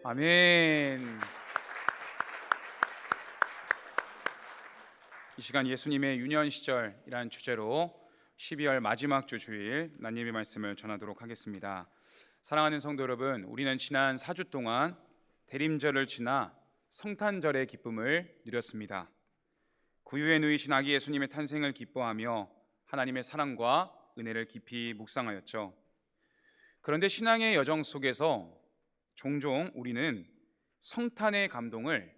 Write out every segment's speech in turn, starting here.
아멘. 이 시간 예수님의 유년 시절이란 주제로 12월 마지막 주 주일 난예비 말씀을 전하도록 하겠습니다. 사랑하는 성도 여러분, 우리는 지난 4주 동안 대림절을 지나 성탄절의 기쁨을 누렸습니다. 구유에 누이신 아기 예수님의 탄생을 기뻐하며 하나님의 사랑과 은혜를 깊이 묵상하였죠. 그런데 신앙의 여정 속에서 종종 우리는 성탄의 감동을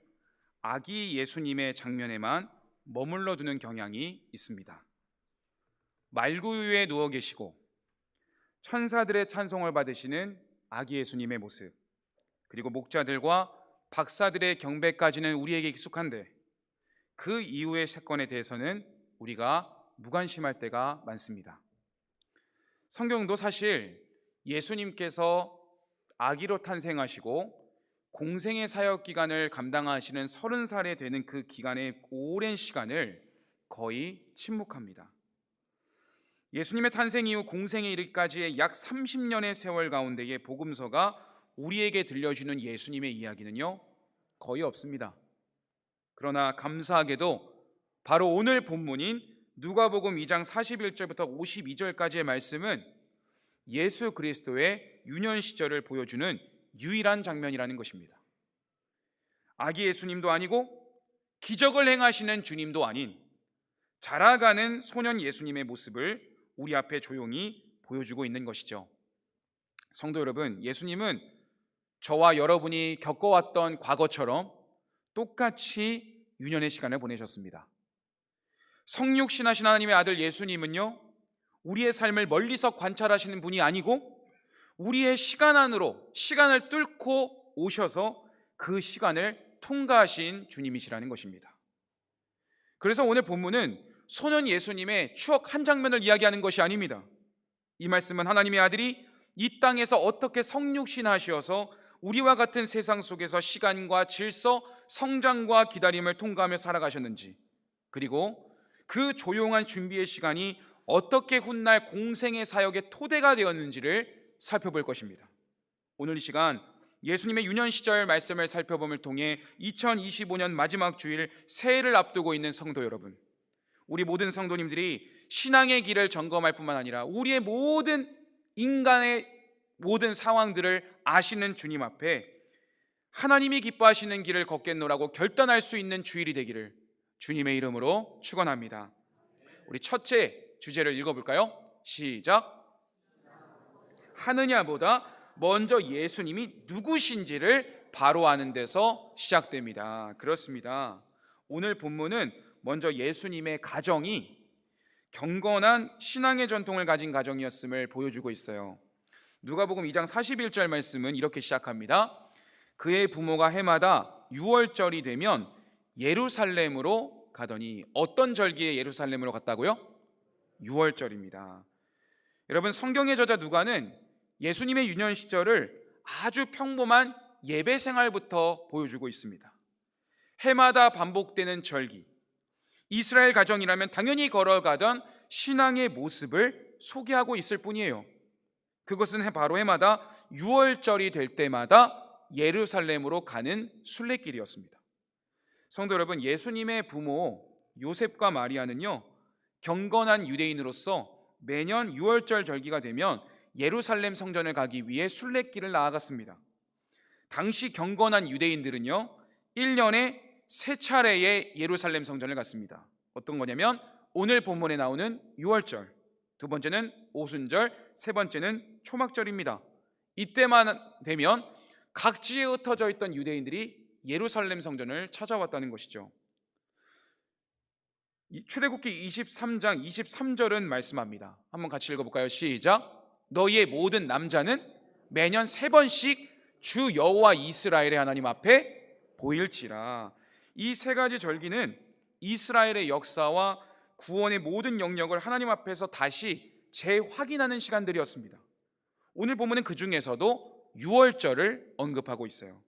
아기 예수님의 장면에만 머물러 두는 경향이 있습니다. 말구유에 누워 계시고 천사들의 찬송을 받으시는 아기 예수님의 모습, 그리고 목자들과 박사들의 경배까지는 우리에게 익숙한데 그 이후의 사건에 대해서는 우리가 무관심할 때가 많습니다. 성경도 사실 예수님께서 아기로 탄생하시고 공생의 사역 기간을 감당하시는 30살이 되는 그 기간의 오랜 시간을 거의 침묵합니다. 예수님의 탄생 이후 공생에 이르기까지의 약 30년의 세월 가운데의 복음서가 우리에게 들려주는 예수님의 이야기는요, 거의 없습니다. 그러나 감사하게도 바로 오늘 본문인 누가복음 2장 41절부터 52절까지의 말씀은 예수 그리스도의 유년 시절을 보여주는 유일한 장면이라는 것입니다. 아기 예수님도 아니고 기적을 행하시는 주님도 아닌 자라가는 소년 예수님의 모습을 우리 앞에 조용히 보여주고 있는 것이죠. 성도 여러분, 예수님은 저와 여러분이 겪어왔던 과거처럼 똑같이 유년의 시간을 보내셨습니다. 성육신하신 하나님의 아들 예수님은요, 우리의 삶을 멀리서 관찰하시는 분이 아니고 우리의 시간 안으로 시간을 뚫고 오셔서 그 시간을 통과하신 주님이시라는 것입니다. 그래서 오늘 본문은 소년 예수님의 추억 한 장면을 이야기하는 것이 아닙니다. 이 말씀은 하나님의 아들이 이 땅에서 어떻게 성육신하셔서 우리와 같은 세상 속에서 시간과 질서, 성장과 기다림을 통과하며 살아가셨는지, 그리고 그 조용한 준비의 시간이 어떻게 훗날 공생의 사역의 토대가 되었는지를 살펴볼 것입니다. 오늘 이 시간 예수님의 유년 시절 말씀을 살펴봄을 통해 2025년 마지막 주일 새해를 앞두고 있는 성도 여러분, 우리 모든 성도님들이 신앙의 길을 점검할 뿐만 아니라 우리의 모든 인간의 모든 상황들을 아시는 주님 앞에 하나님이 기뻐하시는 길을 걷겠노라고 결단할 수 있는 주일이 되기를 주님의 이름으로 축원합니다. 우리 첫째 주제를 읽어볼까요? 시작. 하느냐보다 먼저 예수님이 누구신지를 바로 아는 데서 시작됩니다. 그렇습니다. 오늘 본문은 먼저 예수님의 가정이 경건한 신앙의 전통을 가진 가정이었음을 보여주고 있어요. 누가복음 2장 41절 말씀은 이렇게 시작합니다. 그의 부모가 해마다 6월절이 되면 예루살렘으로 가더니, 어떤 절기에 예루살렘으로 갔다고요? 6월절입니다. 여러분, 성경의 저자 누가는 예수님의 유년 시절을 아주 평범한 예배 생활부터 보여주고 있습니다. 해마다 반복되는 절기, 이스라엘 가정이라면 당연히 걸어가던 신앙의 모습을 소개하고 있을 뿐이에요. 그것은 바로 해마다 6월절이 될 때마다 예루살렘으로 가는 순례길이었습니다. 성도 여러분, 예수님의 부모 요셉과 마리아는요, 경건한 유대인으로서 매년 6월절 절기가 되면 예루살렘 성전을 가기 위해 순례길을 나아갔습니다. 당시 경건한 유대인들은요, 1년에 3차례의 예루살렘 성전을 갔습니다. 어떤 거냐면 오늘 본문에 나오는 6월절, 두 번째는 오순절, 세 번째는 초막절입니다. 이때만 되면 각지에 흩어져 있던 유대인들이 예루살렘 성전을 찾아왔다는 것이죠. 출애굽기 23장 23절은 말씀합니다. 한번 같이 읽어볼까요? 시작. 너희의 모든 남자는 매년 3번씩 주 여호와 이스라엘의 하나님 앞에 보일지라. 이 3가지 절기는 이스라엘의 역사와 구원의 모든 영역을 하나님 앞에서 다시 재확인하는 시간들이었습니다. 오늘 보면은 그 중에서도 6월절을 언급하고 있어요.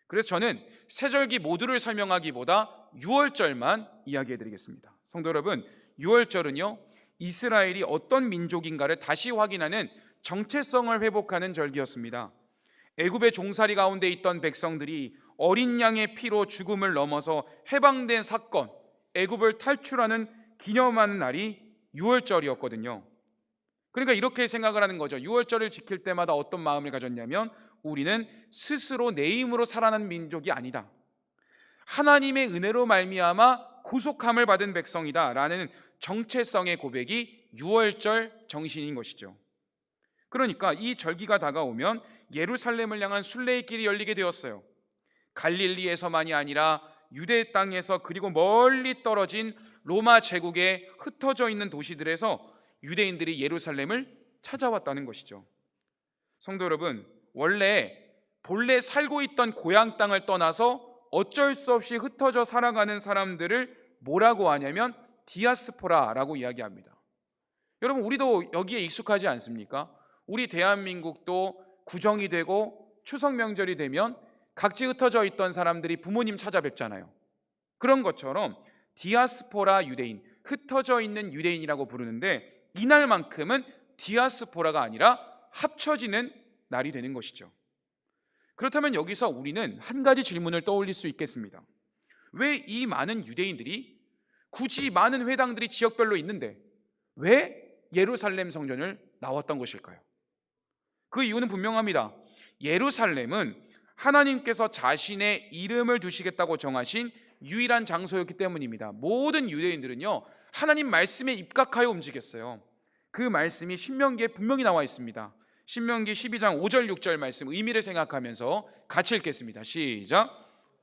그래서 저는 세 절기 모두를 설명하기보다 6월절만 이야기해 드리겠습니다. 성도 여러분, 6월절은요, 이스라엘이 어떤 민족인가를 다시 확인하는 정체성을 회복하는 절기였습니다. 애굽의 종살이 가운데 있던 백성들이 어린 양의 피로 죽음을 넘어서 해방된 사건, 애굽을 탈출하는 기념하는 날이 유월절이었거든요. 그러니까 이렇게 생각을 하는 거죠. 유월절을 지킬 때마다 어떤 마음을 가졌냐면, 우리는 스스로 내 힘으로 살아난 민족이 아니다, 하나님의 은혜로 말미암아 구속함을 받은 백성이다 라는 정체성의 고백이 유월절 정신인 것이죠. 그러니까 이 절기가 다가오면 예루살렘을 향한 순례의 길이 열리게 되었어요. 갈릴리에서만이 아니라 유대 땅에서, 그리고 멀리 떨어진 로마 제국에 흩어져 있는 도시들에서 유대인들이 예루살렘을 찾아왔다는 것이죠. 성도 여러분, 본래 살고 있던 고향 땅을 떠나서 어쩔 수 없이 흩어져 살아가는 사람들을 뭐라고 하냐면 디아스포라라고 이야기합니다. 여러분, 우리도 여기에 익숙하지 않습니까? 우리 대한민국도 구정이 되고 추석 명절이 되면 각지 흩어져 있던 사람들이 부모님 찾아뵙잖아요. 그런 것처럼 디아스포라 유대인, 흩어져 있는 유대인이라고 부르는데, 이날만큼은 디아스포라가 아니라 합쳐지는 날이 되는 것이죠. 그렇다면 여기서 우리는 한 가지 질문을 떠올릴 수 있겠습니다. 왜 이 많은 유대인들이, 굳이 많은 회당들이 지역별로 있는데 왜 예루살렘 성전을 나왔던 것일까요? 그 이유는 분명합니다. 예루살렘은 하나님께서 자신의 이름을 두시겠다고 정하신 유일한 장소였기 때문입니다. 모든 유대인들은요, 하나님 말씀에 입각하여 움직였어요. 그 말씀이 신명기에 분명히 나와 있습니다. 신명기 12장 5절 6절 말씀 의미를 생각하면서 같이 읽겠습니다. 시작.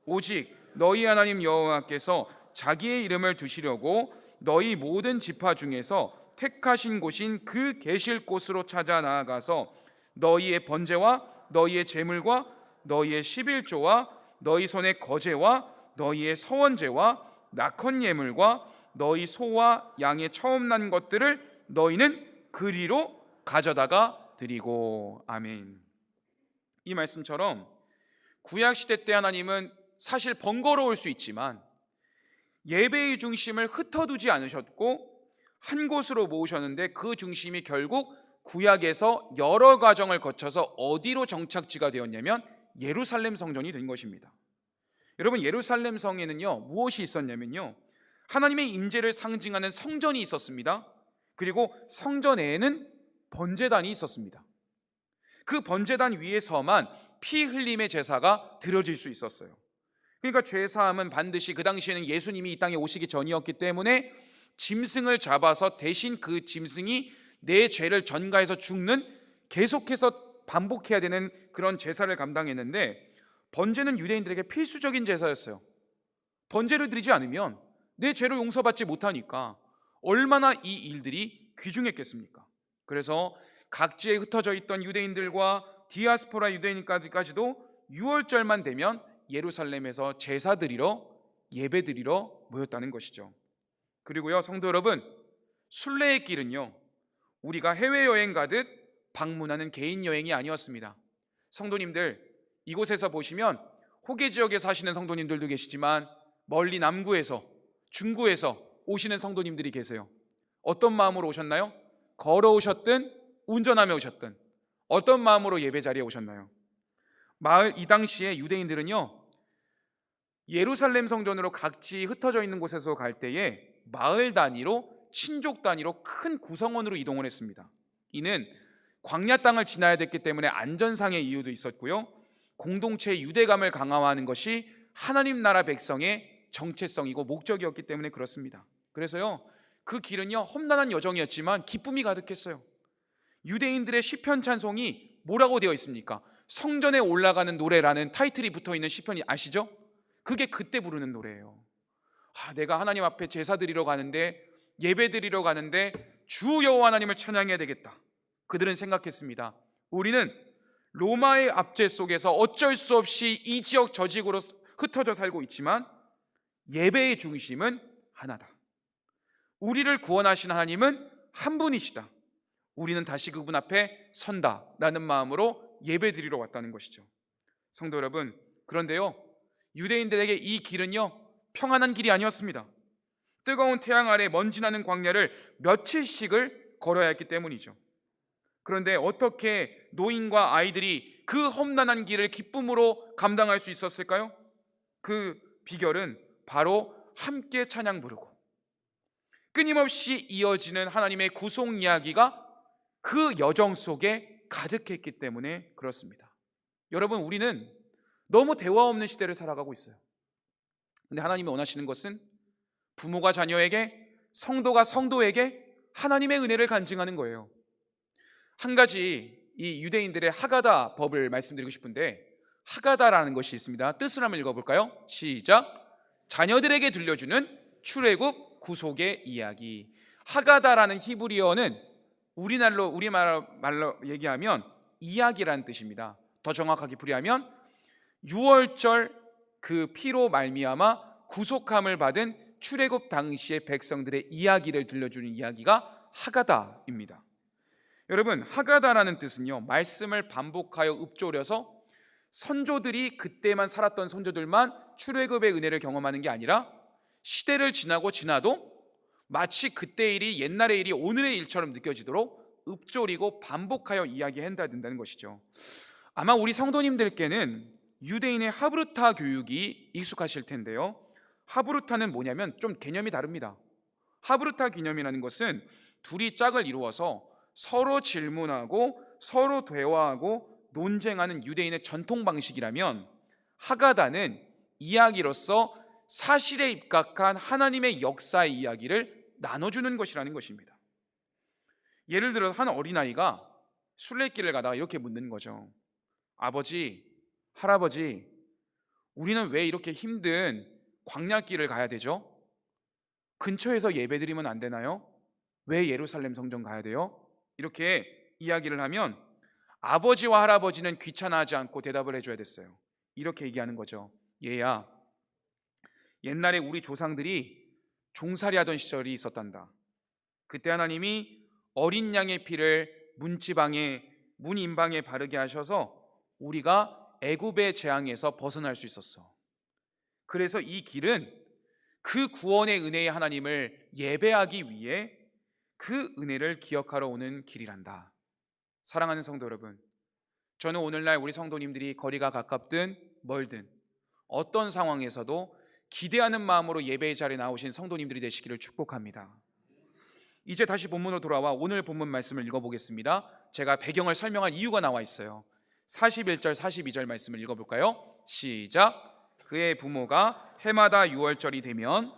오직 너희 하나님 여호와께서 자기의 이름을 두시려고 너희 모든 지파 중에서 택하신 곳인 그 계실 곳으로 찾아 나아가서 너희의 번제와 너희의 제물과 너희의 11조와 너희 손의 거제와 너희의 서원제와 낙헌 예물과 너희 소와 양의 처음 난 것들을 너희는 그리로 가져다가 드리고. 아멘. 이 말씀처럼 구약시대 때 하나님은 사실 번거로울 수 있지만 예배의 중심을 흩어두지 않으셨고 한 곳으로 모으셨는데, 그 중심이 결국 구약에서 여러 과정을 거쳐서 어디로 정착지가 되었냐면 예루살렘 성전이 된 것입니다. 여러분, 예루살렘 성에는요 무엇이 있었냐면요, 하나님의 임재를 상징하는 성전이 있었습니다. 그리고 성전에는 번제단이 있었습니다. 그 번제단 위에서만 피 흘림의 제사가 드려질 수 있었어요. 그러니까 죄사함은 반드시, 그 당시에는 예수님이 이 땅에 오시기 전이었기 때문에 짐승을 잡아서 대신 그 짐승이 내 죄를 전가해서 죽는, 계속해서 반복해야 되는 그런 제사를 감당했는데, 번제는 유대인들에게 필수적인 제사였어요. 번제를 드리지 않으면 내 죄를 용서받지 못하니까 얼마나 이 일들이 귀중했겠습니까? 그래서 각지에 흩어져 있던 유대인들과 디아스포라 유대인까지도 6월절만 되면 예루살렘에서 제사 드리러, 예배 드리러 모였다는 것이죠. 그리고요, 성도 여러분, 순례의 길은요 우리가 해외여행 가듯 방문하는 개인 여행이 아니었습니다. 성도님들, 이곳에서 보시면 호계 지역에 사시는 성도님들도 계시지만 멀리 남구에서, 중구에서 오시는 성도님들이 계세요. 어떤 마음으로 오셨나요? 걸어오셨든 운전하며 오셨든 어떤 마음으로 예배 자리에 오셨나요? 이 당시에 유대인들은요 예루살렘 성전으로 각지 흩어져 있는 곳에서 갈 때에 마을 단위로, 친족 단위로 큰 구성원으로 이동을 했습니다. 이는 광야 땅을 지나야 됐기 때문에 안전상의 이유도 있었고요, 공동체의 유대감을 강화하는 것이 하나님 나라 백성의 정체성이고 목적이었기 때문에 그렇습니다. 그래서요 그 길은요 험난한 여정이었지만 기쁨이 가득했어요. 유대인들의 시편 찬송이 뭐라고 되어 있습니까? 성전에 올라가는 노래라는 타이틀이 붙어있는 시편이 아시죠? 그게 그때 부르는 노래예요. 내가 하나님 앞에 제사 드리러 가는데, 예배 드리러 가는데 주 여호와 하나님을 찬양해야 되겠다. 그들은 생각했습니다. 우리는 로마의 압제 속에서 어쩔 수 없이 이 지역 저 지역으로 흩어져 살고 있지만 예배의 중심은 하나다. 우리를 구원하신 하나님은 한 분이시다. 우리는 다시 그분 앞에 선다라는 마음으로 예배 드리러 왔다는 것이죠. 성도 여러분, 그런데요 유대인들에게 이 길은요 평안한 길이 아니었습니다. 뜨거운 태양 아래 먼지 나는 광야를 며칠씩을 걸어야 했기 때문이죠. 그런데 어떻게 노인과 아이들이 그 험난한 길을 기쁨으로 감당할 수 있었을까요? 그 비결은 바로 함께 찬양 부르고 끊임없이 이어지는 하나님의 구속 이야기가 그 여정 속에 가득했기 때문에 그렇습니다. 여러분, 우리는 너무 대화 없는 시대를 살아가고 있어요. 근데 하나님이 원하시는 것은 부모가 자녀에게, 성도가 성도에게 하나님의 은혜를 간증하는 거예요. 한 가지 이 유대인들의 하가다 법을 말씀드리고 싶은데, 하가다라는 것이 있습니다. 뜻을 한번 읽어볼까요? 시작. 자녀들에게 들려주는 출애굽 구속의 이야기. 하가다라는 히브리어는 우리말로 얘기하면 이야기라는 뜻입니다. 더 정확하게 풀이하면 유월절 그 피로 말미암아 구속함을 받은 출애굽 당시의 백성들의 이야기를 들려주는 이야기가 하가다입니다. 여러분, 하가다라는 뜻은요, 말씀을 반복하여 읊조려서 선조들이 그때만 살았던 선조들만 출애굽의 은혜를 경험하는 게 아니라 시대를 지나도 마치 그때 일이 옛날의 일이 오늘의 일처럼 느껴지도록 읊조리고 반복하여 이야기해야 된다는 것이죠. 아마 우리 성도님들께는 유대인의 하브르타 교육이 익숙하실 텐데요, 하브르타는 뭐냐면 좀 개념이 다릅니다. 하브르타 개념이라는 것은 둘이 짝을 이루어서 서로 질문하고 서로 대화하고 논쟁하는 유대인의 전통 방식이라면, 하가다는 이야기로서 사실에 입각한 하나님의 역사의 이야기를 나눠주는 것이라는 것입니다. 예를 들어 한 어린아이가 순례길을 가다가 이렇게 묻는 거죠. 아버지, 할아버지, 우리는 왜 이렇게 힘든 광야길을 가야 되죠? 근처에서 예배드리면 안 되나요? 왜 예루살렘 성전 가야 돼요? 이렇게 이야기를 하면 아버지와 할아버지는 귀찮아하지 않고 대답을 해줘야 됐어요. 이렇게 얘기하는 거죠. 얘야, 옛날에 우리 조상들이 종살이하던 시절이 있었단다. 그때 하나님이 어린 양의 피를 문인방에 바르게 하셔서 우리가 애굽의 재앙에서 벗어날 수 있었어. 그래서 이 길은 그 구원의 은혜의 하나님을 예배하기 위해 그 은혜를 기억하러 오는 길이란다. 사랑하는 성도 여러분, 저는 오늘날 우리 성도님들이 거리가 가깝든 멀든 어떤 상황에서도 기대하는 마음으로 예배의 자리에 나오신 성도님들이 되시기를 축복합니다. 이제 다시 본문으로 돌아와 오늘 본문 말씀을 읽어보겠습니다. 제가 배경을 설명한 이유가 나와 있어요. 41절 42절 말씀을 읽어볼까요? 시작. 그의 부모가 해마다 유월절이 되면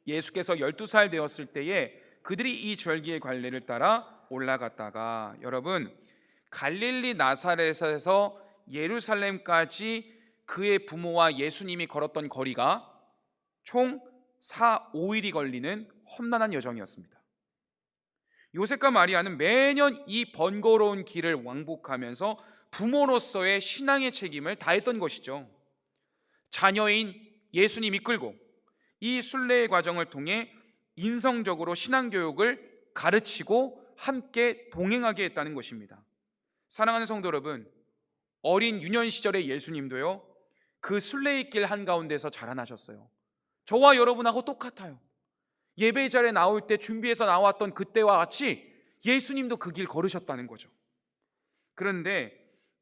예수께서 12살 되었을 때에 그들이 이 절기의 관례를 따라 올라갔다가, 여러분, 갈릴리 나사렛에서 예루살렘까지 그의 부모와 예수님이 걸었던 거리가 총 4-5일이 걸리는 험난한 여정이었습니다. 요셉과 마리아는 매년 이 번거로운 길을 왕복하면서 부모로서의 신앙의 책임을 다했던 것이죠. 자녀인 예수님 이끌고 이 순례의 과정을 통해 인성적으로 신앙교육을 가르치고 함께 동행하게 했다는 것입니다. 사랑하는 성도 여러분, 어린 유년 시절의 예수님도요, 그 순례의 길 한가운데서 자라나셨어요. 저와 여러분하고 똑같아요. 예배 자리에 나올 때 준비해서 나왔던 그때와 같이 예수님도 그 길 걸으셨다는 거죠. 그런데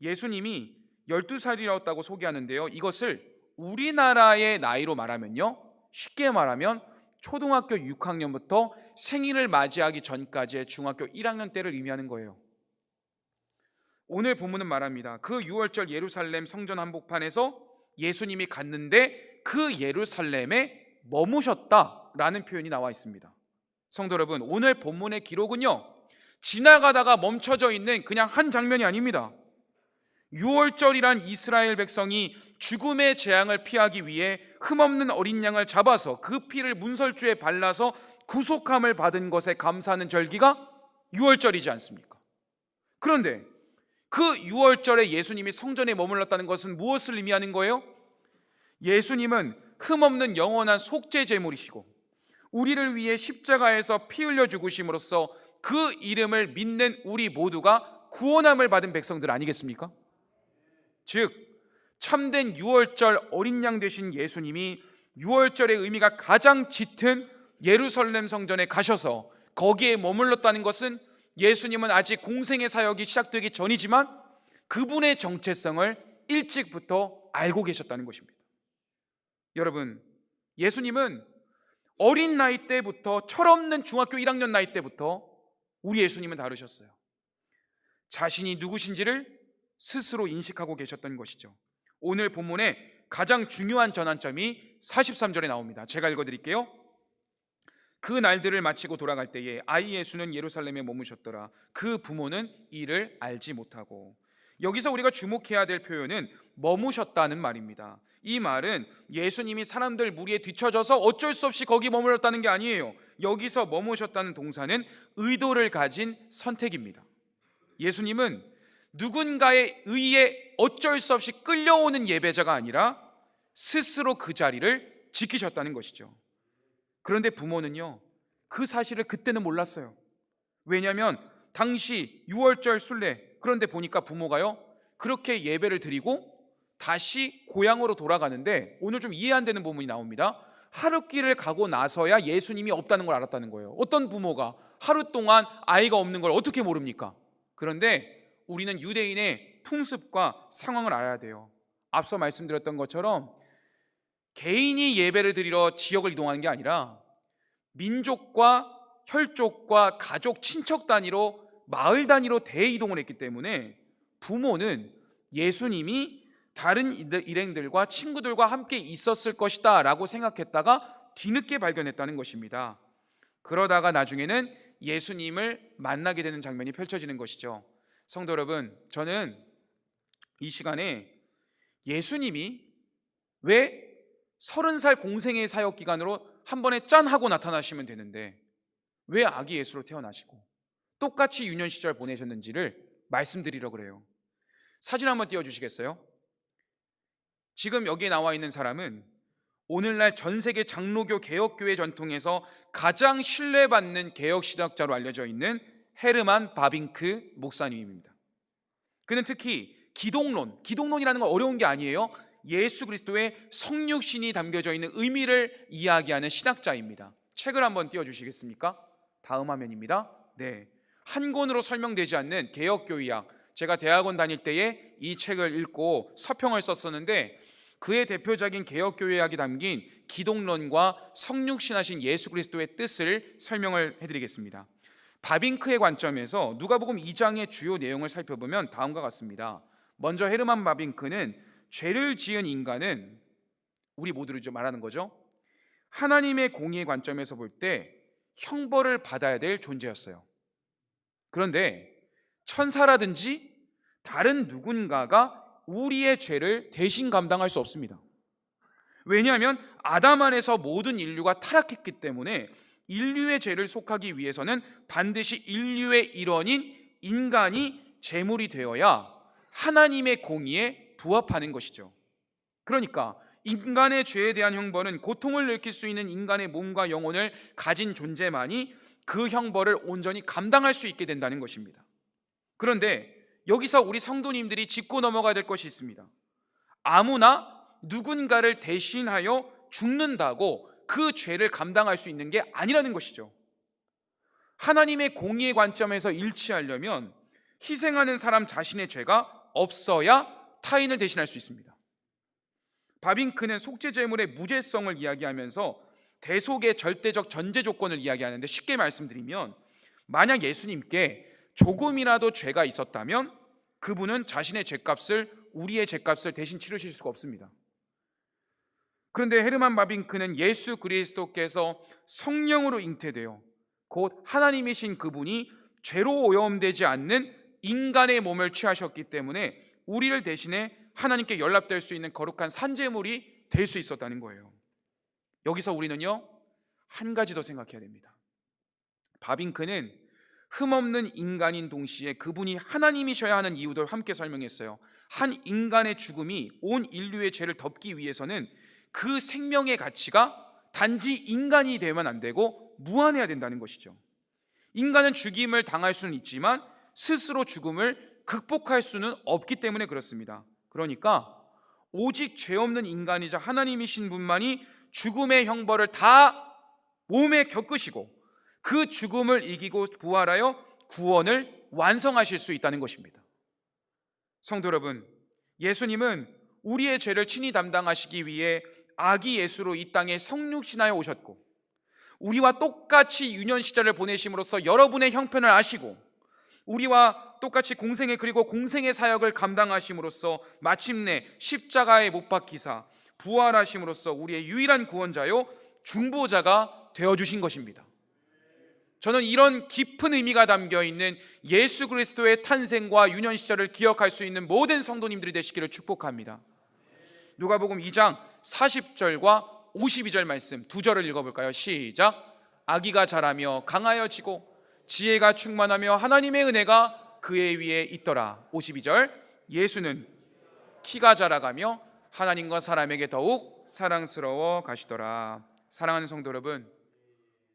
예수님이 12살이었다고 소개하는데요, 이것을 우리나라의 나이로 말하면요, 쉽게 말하면 초등학교 6학년부터 생일을 맞이하기 전까지의 중학교 1학년 때를 의미하는 거예요. 오늘 본문은 말합니다. 그 유월절 예루살렘 성전 한복판에서 예수님이 갔는데 그 예루살렘에 머무셨다라는 표현이 나와 있습니다. 성도 여러분, 오늘 본문의 기록은요, 지나가다가 멈춰져 있는 그냥 한 장면이 아닙니다. 유월절이란 이스라엘 백성이 죽음의 재앙을 피하기 위해 흠없는 어린 양을 잡아서 그 피를 문설주에 발라서 구속함을 받은 것에 감사하는 절기가 유월절이지 않습니까? 그런데 그 유월절에 예수님이 성전에 머물렀다는 것은 무엇을 의미하는 거예요? 예수님은 흠없는 영원한 속죄 제물이시고 우리를 위해 십자가에서 피 흘려 죽으심으로써 그 이름을 믿는 우리 모두가 구원함을 받은 백성들 아니겠습니까? 즉 참된 유월절 어린 양 되신 예수님이 유월절의 의미가 가장 짙은 예루살렘 성전에 가셔서 거기에 머물렀다는 것은 예수님은 아직 공생의 사역이 시작되기 전이지만 그분의 정체성을 일찍부터 알고 계셨다는 것입니다. 여러분, 예수님은 어린 나이 때부터, 철없는 중학교 1학년 나이 때부터 우리 예수님은 다루셨어요. 자신이 누구신지를 스스로 인식하고 계셨던 것이죠. 오늘 본문의 가장 중요한 전환점이 43절에 나옵니다. 제가 읽어드릴게요. 그 날들을 마치고 돌아갈 때에 아이 예수는 예루살렘에 머무셨더라. 그 부모는 이를 알지 못하고. 여기서 우리가 주목해야 될 표현은 머무셨다는 말입니다. 이 말은 예수님이 사람들 무리에 뒤처져서 어쩔 수 없이 거기 머물렀다는 게 아니에요. 여기서 머무셨다는 동사는 의도를 가진 선택입니다. 예수님은 누군가의 의에 어쩔 수 없이 끌려오는 예배자가 아니라 스스로 그 자리를 지키셨다는 것이죠. 그런데 부모는요, 그 사실을 그때는 몰랐어요. 왜냐하면 당시 6월절 순례, 그런데 보니까 부모가요 그렇게 예배를 드리고 다시 고향으로 돌아가는데, 오늘 좀 이해 안 되는 부분이 나옵니다. 하룻길을 가고 나서야 예수님이 없다는 걸 알았다는 거예요. 어떤 부모가 하루 동안 아이가 없는 걸 어떻게 모릅니까? 그런데 우리는 유대인의 풍습과 상황을 알아야 돼요. 앞서 말씀드렸던 것처럼 개인이 예배를 드리러 지역을 이동하는 게 아니라 민족과 혈족과 가족, 친척 단위로, 마을 단위로 대이동을 했기 때문에 부모는 예수님이 다른 일행들과 친구들과 함께 있었을 것이다 라고 생각했다가 뒤늦게 발견했다는 것입니다. 그러다가 나중에는 예수님을 만나게 되는 장면이 펼쳐지는 것이죠. 성도 여러분, 저는 이 시간에 예수님이 왜 30살 공생의 사역 기간으로 한 번에 짠 하고 나타나시면 되는데 왜 아기 예수로 태어나시고 똑같이 유년 시절 보내셨는지를 말씀드리려고 그래요. 사진 한번 띄워주시겠어요? 지금 여기에 나와 있는 사람은 오늘날 전 세계 장로교 개혁교회 전통에서 가장 신뢰받는 개혁신학자로 알려져 있는 헤르만 바빙크 목사님입니다. 그는 특히 기독론이라는 건 어려운 게 아니에요. 예수 그리스도의 성육신이 담겨져 있는 의미를 이야기하는 신학자입니다. 책을 한번 띄워주시겠습니까? 다음 화면입니다. 네, 한 권으로 설명되지 않는 개혁교의학, 제가 대학원 다닐 때에 이 책을 읽고 서평을 썼었는데 그의 대표적인 개혁교회학이 담긴 기독론과 성육신하신 예수 그리스도의 뜻을 설명을 해드리겠습니다. 바빙크의 관점에서 누가복음 2장의 주요 내용을 살펴보면 다음과 같습니다. 먼저 헤르만 바빙크는 죄를 지은 인간은, 우리 모두를 좀 말하는 거죠, 하나님의 공의의 관점에서 볼 때 형벌을 받아야 될 존재였어요. 그런데 천사라든지 다른 누군가가 우리의 죄를 대신 감당할 수 없습니다. 왜냐하면 아담 안에서 모든 인류가 타락했기 때문에 인류의 죄를 속하기 위해서는 반드시 인류의 일원인 인간이 제물이 되어야 하나님의 공의에 부합하는 것이죠. 그러니까 인간의 죄에 대한 형벌은 고통을 느낄 수 있는 인간의 몸과 영혼을 가진 존재만이 그 형벌을 온전히 감당할 수 있게 된다는 것입니다. 그런데 여기서 우리 성도님들이 짚고 넘어가야 될 것이 있습니다. 아무나 누군가를 대신하여 죽는다고 그 죄를 감당할 수 있는 게 아니라는 것이죠. 하나님의 공의의 관점에서 일치하려면 희생하는 사람 자신의 죄가 없어야 타인을 대신할 수 있습니다. 바빙크는 속죄제물의 무죄성을 이야기하면서 대속의 절대적 전제 조건을 이야기하는데, 쉽게 말씀드리면 만약 예수님께 조금이라도 죄가 있었다면 그분은 자신의 죄값을, 우리의 죄값을 대신 치르실 수가 없습니다. 그런데 헤르만 바빙크는 예수 그리스도께서 성령으로 잉태되어 곧 하나님이신 그분이 죄로 오염되지 않는 인간의 몸을 취하셨기 때문에 우리를 대신해 하나님께 연락될 수 있는 거룩한 산제물이 될 수 있었다는 거예요. 여기서 우리는요, 한 가지 더 생각해야 됩니다. 바빙크는 흠없는 인간인 동시에 그분이 하나님이셔야 하는 이유도 함께 설명했어요. 한 인간의 죽음이 온 인류의 죄를 덮기 위해서는 그 생명의 가치가 단지 인간이 되면 안 되고 무한해야 된다는 것이죠. 인간은 죽임을 당할 수는 있지만 스스로 죽음을 극복할 수는 없기 때문에 그렇습니다. 그러니까 오직 죄 없는 인간이자 하나님이신 분만이 죽음의 형벌을 다 몸에 겪으시고 그 죽음을 이기고 부활하여 구원을 완성하실 수 있다는 것입니다. 성도 여러분, 예수님은 우리의 죄를 친히 담당하시기 위해 아기 예수로 이 땅에 성육신하여 오셨고, 우리와 똑같이 유년 시절을 보내심으로써 여러분의 형편을 아시고, 우리와 똑같이 공생의 그리고 공생의 사역을 감당하심으로써 마침내 십자가에 못 박히사 부활하심으로써 우리의 유일한 구원자요 중보자가 되어주신 것입니다. 저는 이런 깊은 의미가 담겨있는 예수 그리스도의 탄생과 유년 시절을 기억할 수 있는 모든 성도님들이 되시기를 축복합니다. 누가복음 2장 40절과 52절 말씀 두 절을 읽어볼까요? 시작. 아기가 자라며 강하여지고 지혜가 충만하며 하나님의 은혜가 그의 위에 있더라. 52절. 예수는 키가 자라가며 하나님과 사람에게 더욱 사랑스러워 가시더라. 사랑하는 성도 여러분,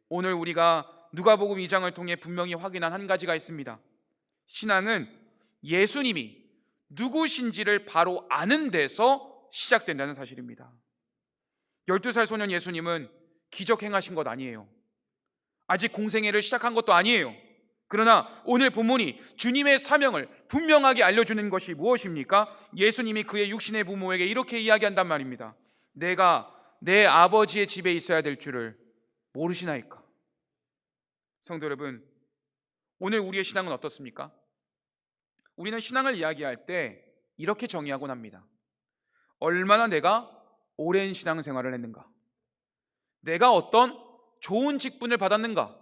오늘 우리가 누가복음 2장을 통해 분명히 확인한 한 가지가 있습니다. 신앙은 예수님이 누구신지를 바로 아는 데서 시작된다는 사실입니다. 12살 소년 예수님은 기적 행하신 것 아니에요. 아직 공생애를 시작한 것도 아니에요. 그러나 오늘 본문이 주님의 사명을 분명하게 알려주는 것이 무엇입니까? 예수님이 그의 육신의 부모에게 이렇게 이야기한단 말입니다. 내가 내 아버지의 집에 있어야 될 줄을 모르시나이까? 성도 여러분, 오늘 우리의 신앙은 어떻습니까? 우리는 신앙을 이야기할 때 이렇게 정의하곤 합니다. 얼마나 내가 오랜 신앙생활을 했는가? 내가 어떤 좋은 직분을 받았는가?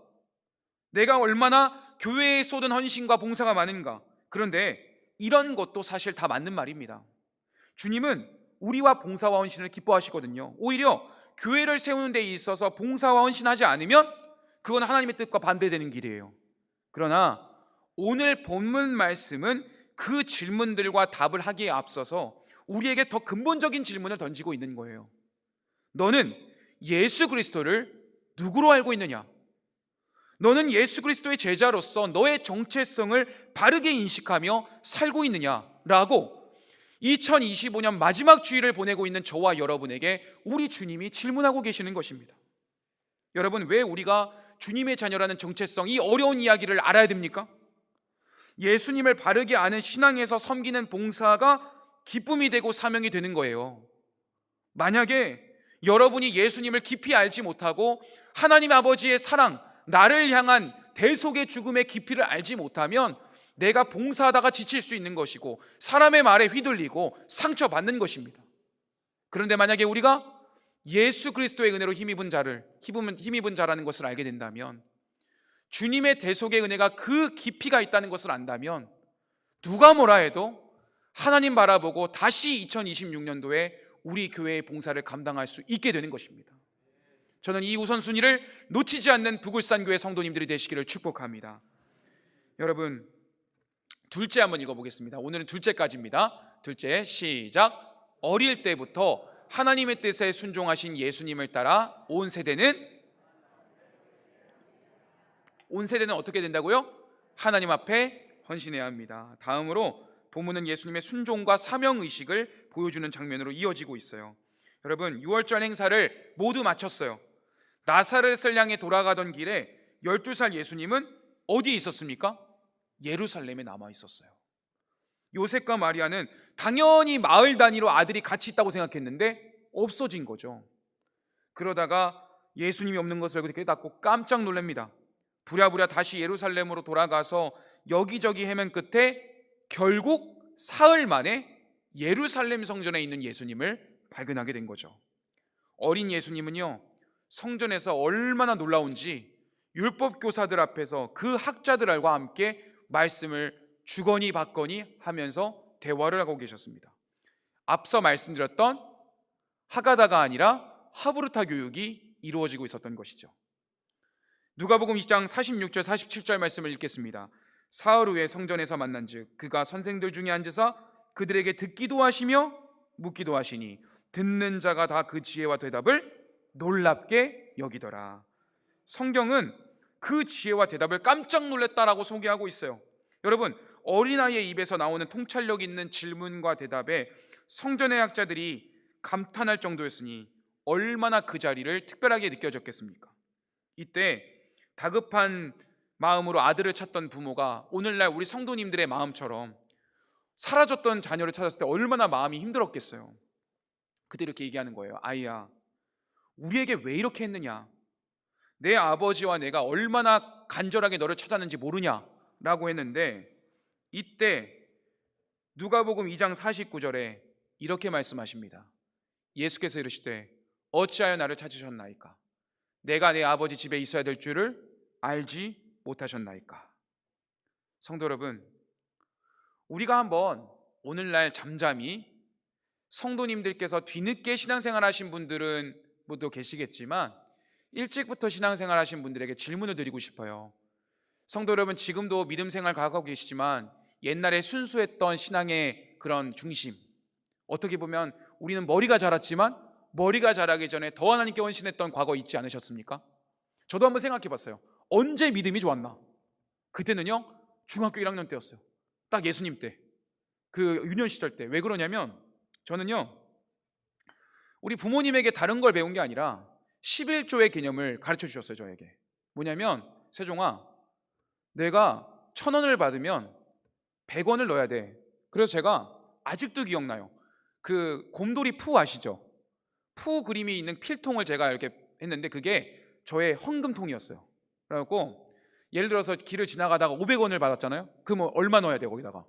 내가 얼마나 교회에 쏟은 헌신과 봉사가 많은가? 그런데 이런 것도 사실 다 맞는 말입니다. 주님은 우리와 봉사와 헌신을 기뻐하시거든요. 오히려 교회를 세우는 데 있어서 봉사와 헌신하지 않으면 그건 하나님의 뜻과 반대되는 길이에요. 그러나 오늘 본문 말씀은 그 질문들과 답을 하기에 앞서서 우리에게 더 근본적인 질문을 던지고 있는 거예요. 너는 예수 그리스도를 누구로 알고 있느냐? 너는 예수 그리스도의 제자로서 너의 정체성을 바르게 인식하며 살고 있느냐라고 2025년 마지막 주일을 보내고 있는 저와 여러분에게 우리 주님이 질문하고 계시는 것입니다. 여러분, 왜 우리가 주님의 자녀라는 정체성, 이 어려운 이야기를 알아야 됩니까? 예수님을 바르게 아는 신앙에서 섬기는 봉사가 기쁨이 되고 사명이 되는 거예요. 만약에 여러분이 예수님을 깊이 알지 못하고 하나님 아버지의 사랑, 나를 향한 대속의 죽음의 깊이를 알지 못하면 내가 봉사하다가 지칠 수 있는 것이고 사람의 말에 휘둘리고 상처받는 것입니다. 그런데 만약에 우리가 예수 그리스도의 은혜로 힘입은 자라는 것을 알게 된다면, 주님의 대속의 은혜가 그 깊이가 있다는 것을 안다면 누가 뭐라 해도 하나님 바라보고 다시 2026년도에 우리 교회의 봉사를 감당할 수 있게 되는 것입니다. 저는 이 우선순위를 놓치지 않는 부굴산교회 성도님들이 되시기를 축복합니다. 여러분, 둘째 한번 읽어보겠습니다. 오늘은 둘째까지입니다. 둘째, 시작. 어릴 때부터 하나님의 뜻에 순종하신 예수님을 따라 온 세대는 어떻게 된다고요? 하나님 앞에 헌신해야 합니다. 다음으로 본문은 예수님의 순종과 사명의식을 보여주는 장면으로 이어지고 있어요. 여러분, 6월절 행사를 모두 마쳤어요. 나사렛을 향해 돌아가던 길에 12살 예수님은 어디에 있었습니까? 예루살렘에 남아 있었어요. 요셉과 마리아는 당연히 마을 단위로 아들이 같이 있다고 생각했는데 없어진 거죠. 그러다가 예수님이 없는 것을 깨닫고 깜짝 놀랍니다. 부랴부랴 다시 예루살렘으로 돌아가서 여기저기 헤맨 끝에 결국 사흘 만에 예루살렘 성전에 있는 예수님을 발견하게 된 거죠. 어린 예수님은요, 성전에서 얼마나 놀라운지 율법 교사들 앞에서 그 학자들과 함께 말씀을 주거니 받거니 하면서 대화를 하고 계셨습니다. 앞서 말씀드렸던 하가다가 아니라 하브르타 교육이 이루어지고 있었던 것이죠. 누가복음 2장 46절 47절 말씀을 읽겠습니다. 사흘 후에 성전에서 만난즉 그가 선생들 중에 앉으사 그들에게 듣기도 하시며 묻기도 하시니 듣는 자가 다 그 지혜와 대답을 놀랍게 여기더라. 성경은 그 지혜와 대답을 깜짝 놀랐다라고 소개하고 있어요. 여러분, 어린아이의 입에서 나오는 통찰력 있는 질문과 대답에 성전의 학자들이 감탄할 정도였으니 얼마나 그 자리를 특별하게 느껴졌겠습니까? 이때 다급한 마음으로 아들을 찾던 부모가 오늘날 우리 성도님들의 마음처럼 사라졌던 자녀를 찾았을 때 얼마나 마음이 힘들었겠어요. 그때 이렇게 얘기하는 거예요. 아이야, 우리에게 왜 이렇게 했느냐? 내 아버지와 내가 얼마나 간절하게 너를 찾았는지 모르냐라고 했는데, 이때 누가복음 2장 49절에 이렇게 말씀하십니다. 예수께서 이르시되 어찌하여 나를 찾으셨나이까? 내가 내 아버지 집에 있어야 될 줄을 알지 못하셨나이까? 성도 여러분, 우리가 한번 오늘날 잠잠히, 성도님들께서 뒤늦게 신앙생활 하신 분들은 모두 계시겠지만 일찍부터 신앙생활 하신 분들에게 질문을 드리고 싶어요. 성도 여러분, 지금도 믿음 생활 가고 계시지만 옛날에 순수했던 신앙의 그런 중심, 어떻게 보면 우리는 머리가 자랐지만 머리가 자라기 전에 더 하나님께 헌신했던 과거 있지 않으셨습니까? 저도 한번 생각해 봤어요. 언제 믿음이 좋았나? 그때는요, 중학교 1학년 때였어요. 딱 예수님 때, 그 유년 시절 때. 왜 그러냐면 저는요, 우리 부모님에게 다른 걸 배운 게 아니라 11조의 개념을 가르쳐 주셨어요. 저에게 뭐냐면, 세종아, 내가 1,000원을 받으면 100원을 넣어야 돼. 그래서 제가 아직도 기억나요. 그 곰돌이 푸 아시죠? 푸 그림이 있는 필통을 제가 이렇게 했는데 그게 저의 헌금통이었어요. 그래갖고 예를 들어서 길을 지나가다가 500원을 받았잖아요. 그럼 얼마 넣어야 돼요? 거기다가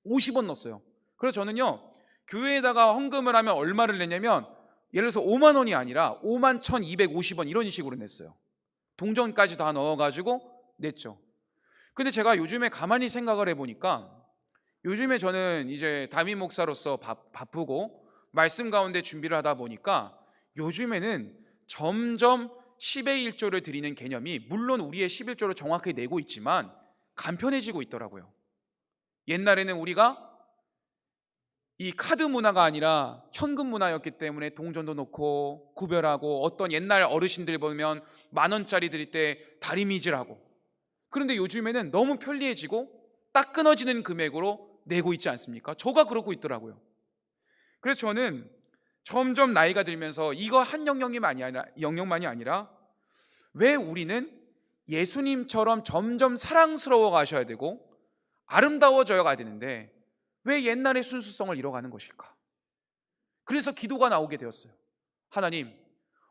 50원 넣었어요. 그래서 저는요, 교회에다가 헌금을 하면 얼마를 냈냐면, 예를 들어서 5만 원이 아니라 5만 1,250원 이런 식으로 냈어요. 동전까지 다 넣어가지고 냈죠. 근데 제가 요즘에 가만히 생각을 해보니까, 요즘에 저는 이제 담임 목사로서 바쁘고 말씀 가운데 준비를 하다 보니까 요즘에는 점점 10의 1조를 드리는 개념이, 물론 우리의 11조를 정확하게 내고 있지만 간편해지고 있더라고요. 옛날에는 우리가 이 카드 문화가 아니라 현금 문화였기 때문에 동전도 넣고 구별하고, 어떤 옛날 어르신들 보면 10,000원짜리 드릴 때 다리미질하고. 그런데 요즘에는 너무 편리해지고 딱 끊어지는 금액으로 내고 있지 않습니까? 저가 그러고 있더라고요. 그래서 저는 점점 나이가 들면서 이거 한 영역만이 아니라 왜 우리는 예수님처럼 점점 사랑스러워 가셔야 되고 아름다워져야 가야 되는데 왜 옛날의 순수성을 잃어가는 것일까? 그래서 기도가 나오게 되었어요. 하나님,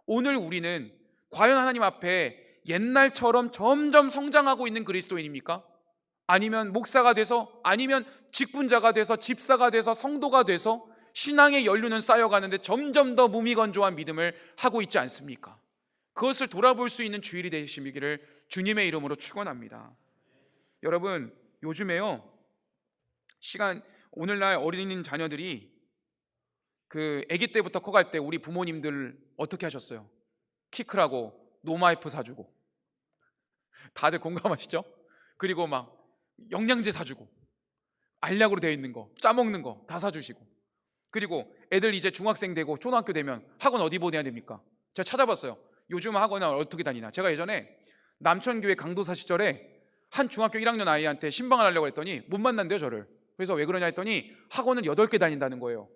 오늘 우리는 과연 하나님 앞에 옛날처럼 점점 성장하고 있는 그리스도인입니까? 아니면 목사가 돼서, 아니면 직분자가 돼서, 집사가 돼서, 성도가 돼서 신앙의 연륜은 쌓여가는데 점점 더 무미건조한 믿음을 하고 있지 않습니까? 그것을 돌아볼 수 있는 주일이 되시기를 주님의 이름으로 축원합니다. 여러분, 요즘에요, 오늘날 어린이 자녀들이 그 아기 때부터 커갈 때 우리 부모님들 어떻게 하셨어요? 키 크라고 노마이프 사주고, 다들 공감하시죠? 그리고 막 영양제 사주고, 알약으로 되어 있는 거, 짜먹는 거 다 사주시고, 그리고 애들 이제 중학생 되고 초등학교 되면 학원 어디 보내야 됩니까? 제가 찾아봤어요. 요즘 학원은 어떻게 다니나. 제가 예전에 남천교회 강도사 시절에 한 중학교 1학년 아이한테 신방을 하려고 했더니 못 만난대요, 저를. 그래서 왜 그러냐 했더니 학원을 8개 다닌다는 거예요,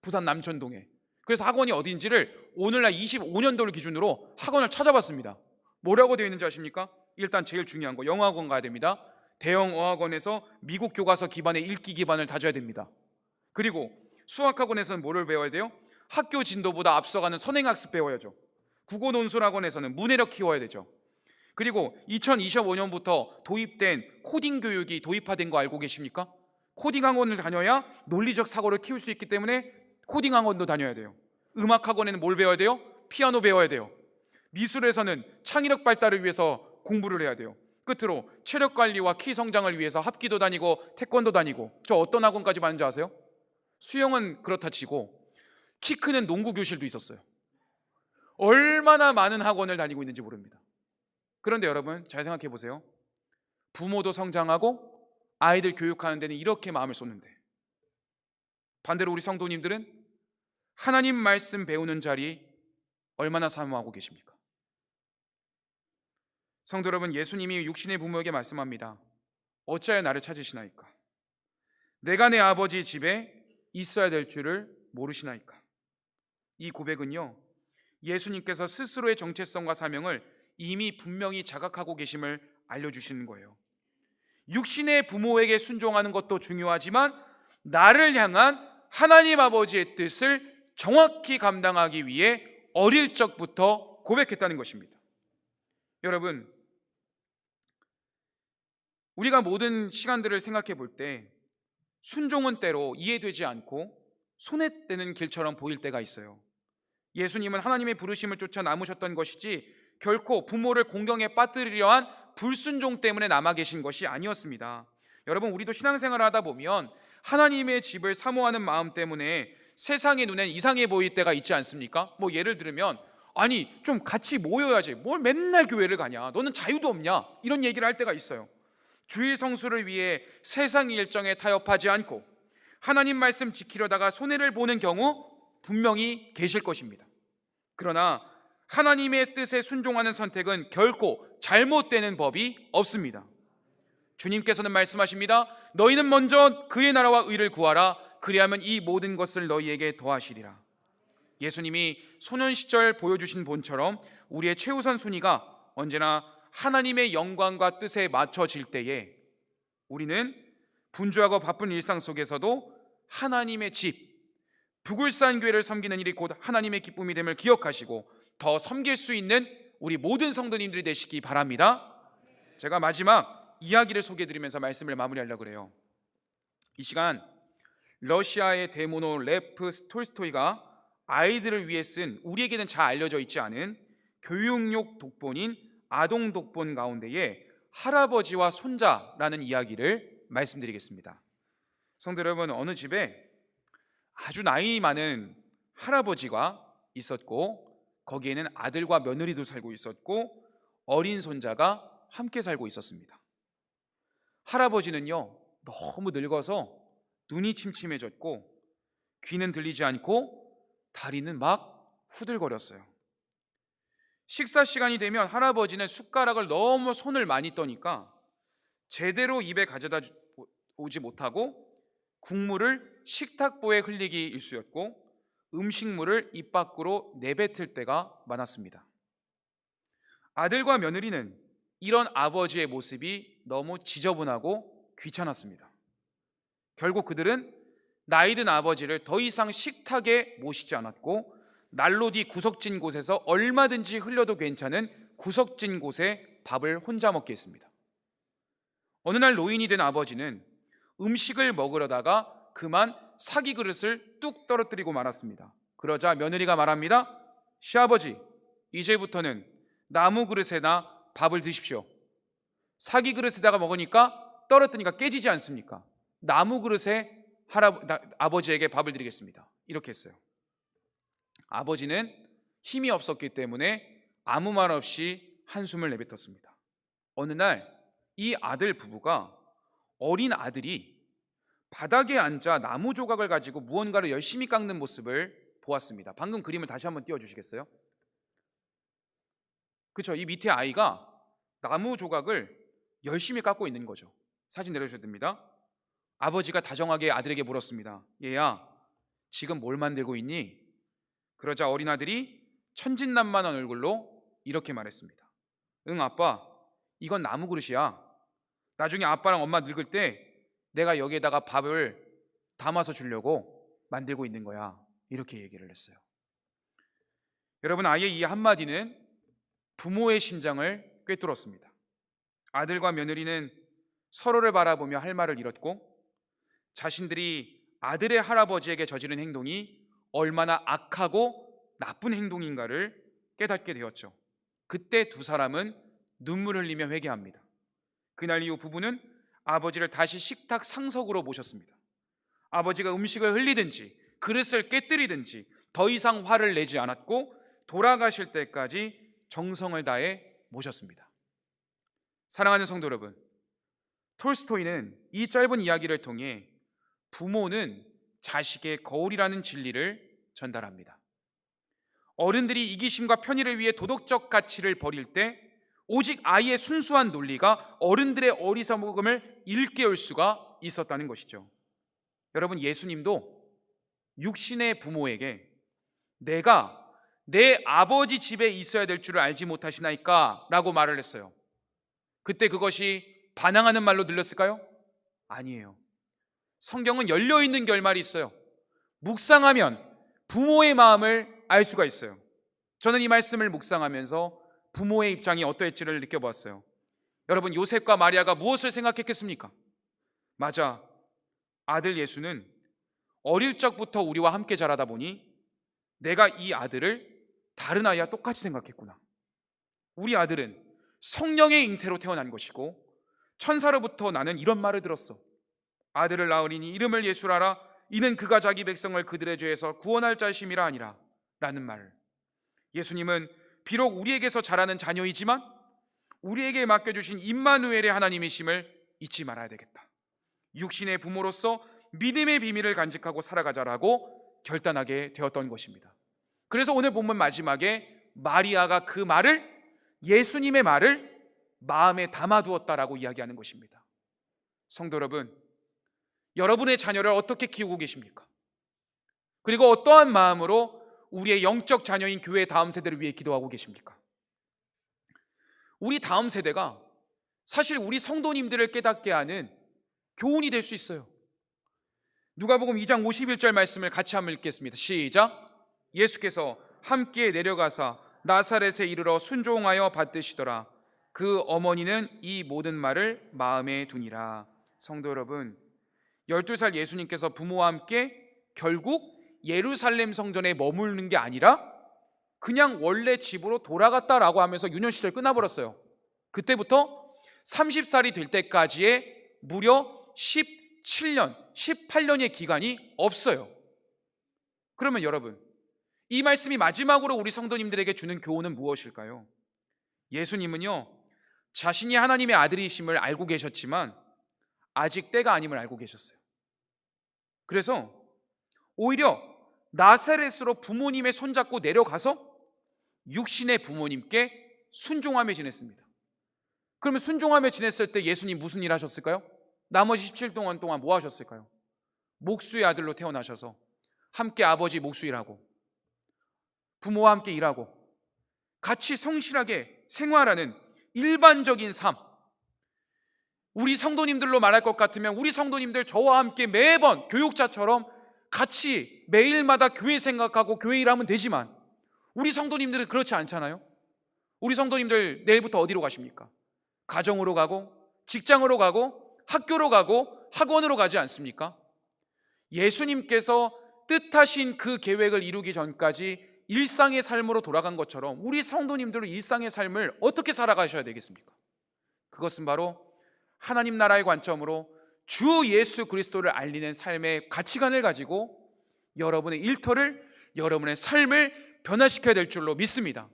부산 남천동에. 그래서 학원이 어딘지를 오늘날 25년도를 기준으로 학원을 찾아봤습니다. 뭐라고 되어 있는지 아십니까? 일단 제일 중요한 거, 영어학원 가야 됩니다. 대형 어학원에서 미국 교과서 기반의 읽기 기반을 다져야 됩니다. 그리고 수학학원에서는 뭐를 배워야 돼요? 학교 진도보다 앞서가는 선행학습 배워야죠. 국어 논술학원에서는 문해력 키워야 되죠. 그리고 2025년부터 도입된 코딩 교육이 도입화된 거 알고 계십니까? 코딩 학원을 다녀야 논리적 사고를 키울 수 있기 때문에 코딩 학원도 다녀야 돼요. 음악 학원에는 뭘 배워야 돼요? 피아노 배워야 돼요. 미술에서는 창의력 발달을 위해서 공부를 해야 돼요. 끝으로 체력 관리와 키 성장을 위해서 합기도 다니고 태권도 다니고. 저 어떤 학원까지 받는 줄 아세요? 수영은 그렇다 치고 키 크는 농구 교실도 있었어요. 얼마나 많은 학원을 다니고 있는지 모릅니다. 그런데 여러분, 잘 생각해 보세요. 부모도 성장하고 아이들 교육하는 데는 이렇게 마음을 쏟는데, 반대로 우리 성도님들은 하나님 말씀 배우는 자리 얼마나 사모하고 계십니까? 성도 여러분, 예수님이 육신의 부모에게 말씀합니다. 어찌하여 나를 찾으시나이까? 내가 내 아버지 집에 있어야 될 줄을 모르시나이까? 이 고백은요, 예수님께서 스스로의 정체성과 사명을 이미 분명히 자각하고 계심을 알려주시는 거예요. 육신의 부모에게 순종하는 것도 중요하지만 나를 향한 하나님 아버지의 뜻을 정확히 감당하기 위해 어릴 적부터 고백했다는 것입니다. 여러분, 우리가 모든 시간들을 생각해 볼 때 순종은 때로 이해되지 않고 손에 떼는 길처럼 보일 때가 있어요. 예수님은 하나님의 부르심을 쫓아 남으셨던 것이지 결코 부모를 공경에 빠뜨리려 한 불순종 때문에 남아 계신 것이 아니었습니다. 여러분, 우리도 신앙생활을 하다 보면 하나님의 집을 사모하는 마음 때문에 세상의 눈엔 이상해 보일 때가 있지 않습니까? 예를 들면 아니 좀 같이 모여야지, 뭘 맨날 교회를 가냐, 너는 자유도 없냐, 이런 얘기를 할 때가 있어요. 주일 성수를 위해 세상 일정에 타협하지 않고 하나님 말씀 지키려다가 손해를 보는 경우 분명히 계실 것입니다. 그러나 하나님의 뜻에 순종하는 선택은 결코 잘못되는 법이 없습니다. 주님께서는 말씀하십니다. 너희는 먼저 그의 나라와 의를 구하라. 그리하면 이 모든 것을 너희에게 더하시리라. 예수님이 소년 시절 보여주신 본처럼 우리의 최우선 순위가 언제나 하나님의 영광과 뜻에 맞춰질 때에 우리는 분주하고 바쁜 일상 속에서도 하나님의 집, 부굴산 교회를 섬기는 일이 곧 하나님의 기쁨이 됨을 기억하시고 더 섬길 수 있는 우리 모든 성도님들이 되시기 바랍니다. 제가 마지막 이야기를 소개해드리면서 말씀을 마무리하려고 그래요. 이 시간 러시아의 대문호 레프 톨스토이가 아이들을 위해 쓴, 우리에게는 잘 알려져 있지 않은 교육용 독본인 아동 독본 가운데에 할아버지와 손자라는 이야기를 말씀드리겠습니다. 성도 여러분, 어느 집에 아주 나이 많은 할아버지가 있었고 거기에는 아들과 며느리도 살고 있었고 어린 손자가 함께 살고 있었습니다. 할아버지는요 너무 늙어서 눈이 침침해졌고 귀는 들리지 않고 다리는 막 후들거렸어요. 식사 시간이 되면 할아버지는 숟가락을 너무 손을 많이 떠니까 제대로 입에 가져다 오지 못하고 국물을 식탁보에 흘리기 일쑤였고 음식물을 입 밖으로 내뱉을 때가 많았습니다. 아들과 며느리는 이런 아버지의 모습이 너무 지저분하고 귀찮았습니다. 결국 그들은 나이든 아버지를 더 이상 식탁에 모시지 않았고 난로 뒤 구석진 곳에서 얼마든지 흘려도 괜찮은 구석진 곳에 밥을 혼자 먹게 했습니다. 어느 날 노인이 된 아버지는 음식을 먹으려다가 그만 사기 그릇을 뚝 떨어뜨리고 말았습니다. 그러자 며느리가 말합니다. 시아버지, 이제부터는 나무 그릇에나 밥을 드십시오. 사기 그릇에다가 먹으니까 떨어뜨리니까 깨지지 않습니까? 나무 그릇에 아버지에게 밥을 드리겠습니다. 이렇게 했어요. 아버지는 힘이 없었기 때문에 아무 말 없이 한숨을 내뱉었습니다. 어느 날 이 아들 부부가 어린 아들이 바닥에 앉아 나무 조각을 가지고 무언가를 열심히 깎는 모습을 보았습니다. 방금 그림을 다시 한번 띄워주시겠어요? 그렇죠? 이 밑에 아이가 나무 조각을 열심히 깎고 있는 거죠. 사진 내려주셔야 됩니다. 아버지가 다정하게 아들에게 물었습니다. 얘야, 지금 뭘 만들고 있니? 그러자 어린 아들이 천진난만한 얼굴로 이렇게 말했습니다. 응 아빠, 이건 나무 그릇이야. 나중에 아빠랑 엄마 늙을 때 내가 여기에다가 밥을 담아서 주려고 만들고 있는 거야. 이렇게 얘기를 했어요. 여러분, 아이의 이 한마디는 부모의 심장을 꿰뚫었습니다. 아들과 며느리는 서로를 바라보며 할 말을 잃었고 자신들이 아들의 할아버지에게 저지른 행동이 얼마나 악하고 나쁜 행동인가를 깨닫게 되었죠. 그때 두 사람은 눈물을 흘리며 회개합니다. 그날 이후 부부는 아버지를 다시 식탁 상석으로 모셨습니다. 아버지가 음식을 흘리든지 그릇을 깨뜨리든지 더 이상 화를 내지 않았고 돌아가실 때까지 정성을 다해 모셨습니다. 사랑하는 성도 여러분, 톨스토이는 이 짧은 이야기를 통해 부모는 자식의 거울이라는 진리를 전달합니다. 어른들이 이기심과 편의를 위해 도덕적 가치를 버릴 때 오직 아이의 순수한 논리가 어른들의 어리석음을 일깨울 수가 있었다는 것이죠. 여러분, 예수님도 육신의 부모에게 내가 내 아버지 집에 있어야 될 줄을 알지 못하시나이까? 라고 말을 했어요. 그때 그것이 반항하는 말로 들렸을까요? 아니에요. 성경은 열려있는 결말이 있어요. 묵상하면 부모의 마음을 알 수가 있어요. 저는 이 말씀을 묵상하면서 부모의 입장이 어떠했지를 느껴보았어요. 여러분, 요셉과 마리아가 무엇을 생각했겠습니까? 맞아, 아들 예수는 어릴 적부터 우리와 함께 자라다 보니 내가 이 아들을 다른 아이와 똑같이 생각했구나. 우리 아들은 성령의 잉태로 태어난 것이고 천사로부터 나는 이런 말을 들었어. 아들을 낳으리니 이름을 예수라라. 이는 그가 자기 백성을 그들의 죄에서 구원할 자심이라 하니라. 라는 말. 예수님은 비록 우리에게서 자라는 자녀이지만 우리에게 맡겨주신 임마누엘의 하나님이심을 잊지 말아야 되겠다. 육신의 부모로서 믿음의 비밀을 간직하고 살아가자라고 결단하게 되었던 것입니다. 그래서 오늘 본문 마지막에 마리아가 그 말을, 예수님의 말을 마음에 담아두었다라고 이야기하는 것입니다. 성도 여러분, 여러분의 자녀를 어떻게 키우고 계십니까? 그리고 어떠한 마음으로 우리의 영적 자녀인 교회의 다음 세대를 위해 기도하고 계십니까? 우리 다음 세대가 사실 우리 성도님들을 깨닫게 하는 교훈이 될 수 있어요. 누가복음 2장 51절 말씀을 같이 한번 읽겠습니다. 시작. 예수께서 함께 내려가사 나사렛에 이르러 순종하여 받드시더라. 그 어머니는 이 모든 말을 마음에 두니라. 성도 여러분, 12살 예수님께서 부모와 함께 결국 예루살렘 성전에 머무르는 게 아니라 그냥 원래 집으로 돌아갔다라고 하면서 유년 시절 끝나버렸어요. 그때부터 30살이 될 때까지의 무려 17년, 18년의 기간이 없어요. 그러면 여러분, 이 말씀이 마지막으로 우리 성도님들에게 주는 교훈은 무엇일까요? 예수님은요, 자신이 하나님의 아들이심을 알고 계셨지만 아직 때가 아님을 알고 계셨어요. 그래서 오히려 나사렛으로 부모님의 손잡고 내려가서 육신의 부모님께 순종하며 지냈습니다. 그러면 순종하며 지냈을 때 예수님 무슨 일 하셨을까요? 나머지 17년 동안 뭐 하셨을까요? 목수의 아들로 태어나셔서 함께 아버지 목수 일하고 부모와 함께 일하고 같이 성실하게 생활하는 일반적인 삶. 우리 성도님들로 말할 것 같으면 우리 성도님들 저와 함께 매번 교육자처럼 같이 매일마다 교회 생각하고 교회 일하면 되지만 우리 성도님들은 그렇지 않잖아요. 우리 성도님들 내일부터 어디로 가십니까? 가정으로 가고 직장으로 가고 학교로 가고 학원으로 가지 않습니까? 예수님께서 뜻하신 그 계획을 이루기 전까지 일상의 삶으로 돌아간 것처럼 우리 성도님들은 일상의 삶을 어떻게 살아가셔야 되겠습니까? 그것은 바로 하나님 나라의 관점으로 주 예수 그리스도를 알리는 삶의 가치관을 가지고 여러분의 일터를, 여러분의 삶을 변화시켜야 될 줄로 믿습니다.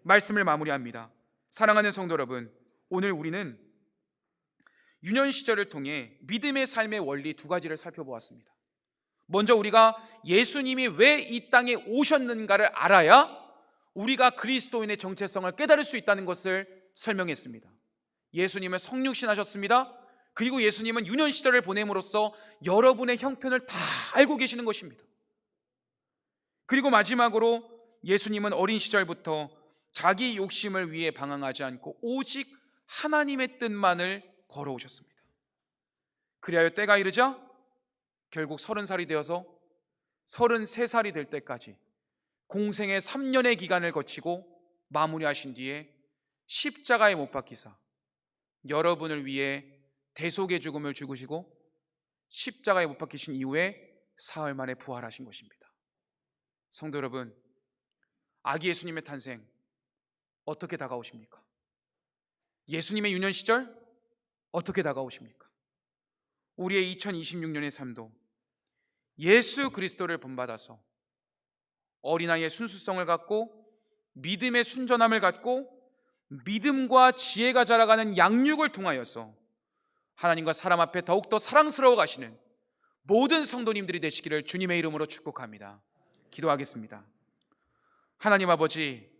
말씀을 마무리합니다. 사랑하는 성도 여러분, 오늘 우리는 유년 시절을 통해 믿음의 삶의 원리 두 가지를 살펴보았습니다. 먼저 우리가 예수님이 왜 이 땅에 오셨는가를 알아야 우리가 그리스도인의 정체성을 깨달을 수 있다는 것을 설명했습니다. 예수님은 성육신하셨습니다. 그리고 예수님은 유년 시절을 보냄으로써 여러분의 형편을 다 알고 계시는 것입니다. 그리고 마지막으로 예수님은 어린 시절부터 자기 욕심을 위해 방황하지 않고 오직 하나님의 뜻만을 걸어오셨습니다. 그리하여 때가 이르자 결국 30살이 되어서 33살이 될 때까지 공생의 3년의 기간을 거치고 마무리하신 뒤에 십자가에 못 박히사 여러분을 위해 대속의 죽음을 죽으시고 십자가에 못 박히신 이후에 사흘 만에 부활하신 것입니다. 성도 여러분, 아기 예수님의 탄생 어떻게 다가오십니까? 예수님의 유년 시절 어떻게 다가오십니까? 우리의 2026년의 삶도 예수 그리스도를 본받아서 어린아이의 순수성을 갖고 믿음의 순전함을 갖고 믿음과 지혜가 자라가는 양육을 통하여서 하나님과 사람 앞에 더욱더 사랑스러워 가시는 모든 성도님들이 되시기를 주님의 이름으로 축복합니다. 기도하겠습니다. 하나님 아버지,